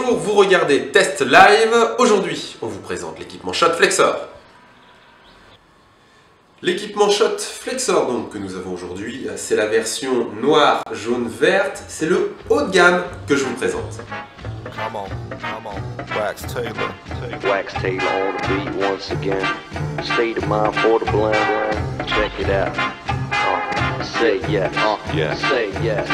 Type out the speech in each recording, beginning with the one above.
Bonjour, vous regardez Test Live. Aujourd'hui, on vous présente l'équipement Shot Flexor. L'équipement Shot Flexor donc, que nous avons aujourd'hui, c'est la version noire, jaune, verte. C'est le haut de gamme que je vous présente. Come on, Wax Taylor. Wax Taylor on the beat once again. State of mind for the blind. Check it out. Say yes. Yes. Say yes.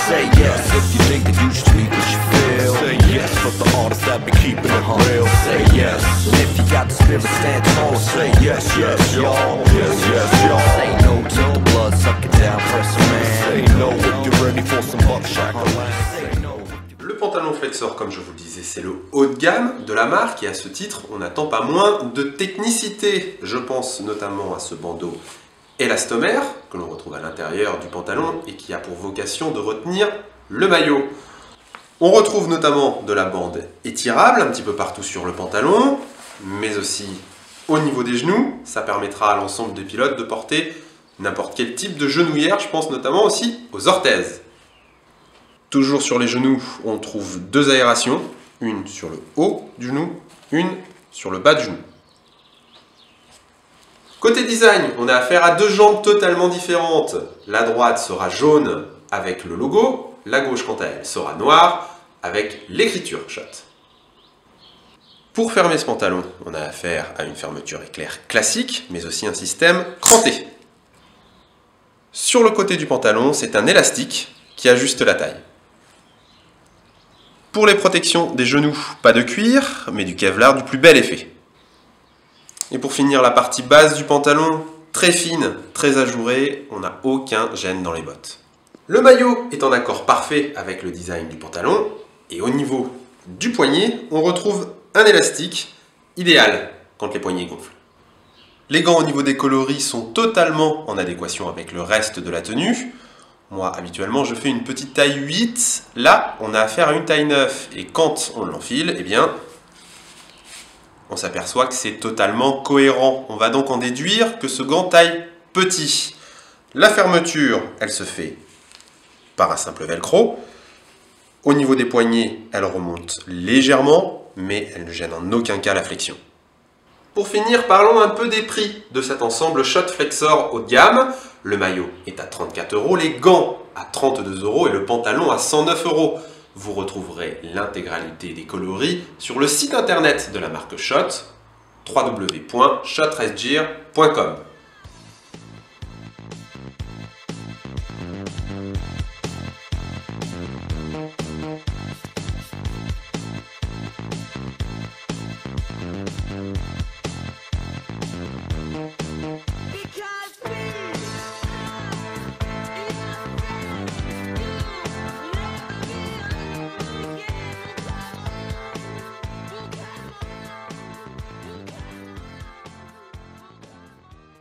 Say yes if you think that you should speak what you feel. Say yes for the artists that be keeping it real. Say yes. And if you got the spirit, stand tall. Say yes, yes, y'all. Yes, yes, y'all. Say no to the blood, suck it down, press a man. Say no if you're ready for some buckshot. Say no. Le pantalon Flexor, comme je vous le disais, c'est le haut de gamme de la marque et à ce titre, on n'attend pas moins de technicité. Je pense notamment à ce bandeau élastomère que l'on retrouve à l'intérieur du pantalon et qui a pour vocation de retenir le maillot. On retrouve notamment de la bande étirable un petit peu partout sur le pantalon, mais aussi au niveau des genoux. Ça permettra à l'ensemble des pilotes de porter n'importe quel type de genouillère, je pense notamment aussi aux orthèses. Toujours sur les genoux, on trouve deux aérations, une sur le haut du genou, une sur le bas du genou. Côté design, on a affaire à deux jambes totalement différentes. La droite sera jaune avec le logo, la gauche quant à elle sera noire avec l'écriture Shot. Pour fermer ce pantalon, on a affaire à une fermeture éclair classique, mais aussi un système cranté. Sur le côté du pantalon, c'est un élastique qui ajuste la taille. Pour les protections des genoux, pas de cuir, mais du Kevlar du plus bel effet. Et pour finir, la partie basse du pantalon, très fine, très ajourée, on n'a aucun gêne dans les bottes. Le maillot est en accord parfait avec le design du pantalon, et au niveau du poignet, on retrouve un élastique idéal quand les poignets gonflent. Les gants au niveau des coloris sont totalement en adéquation avec le reste de la tenue. Moi, habituellement, je fais une petite taille 8. Là, on a affaire à une taille 9. Et quand on l'enfile, eh bien, on s'aperçoit que c'est totalement cohérent. On va donc en déduire que ce gant taille petit. La fermeture, elle se fait par un simple velcro. Au niveau des poignets, elle remonte légèrement, mais elle ne gêne en aucun cas la flexion. Pour finir, parlons un peu des prix de cet ensemble Shot Flexor haut de gamme. Le maillot est à 34 €, les gants à 32 € et le pantalon à 109 €. Vous retrouverez l'intégralité des coloris sur le site internet de la marque Shot, www.shotresgear.com.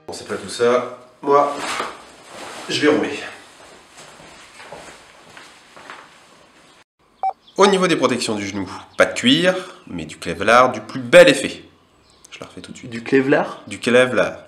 Bon, c'est pas tout ça. Moi, je vais rouler. Au niveau des protections du genou, pas de cuir, mais du Kevlar du plus bel effet. Je la refais tout de suite. Du Kevlar? Du Kevlar.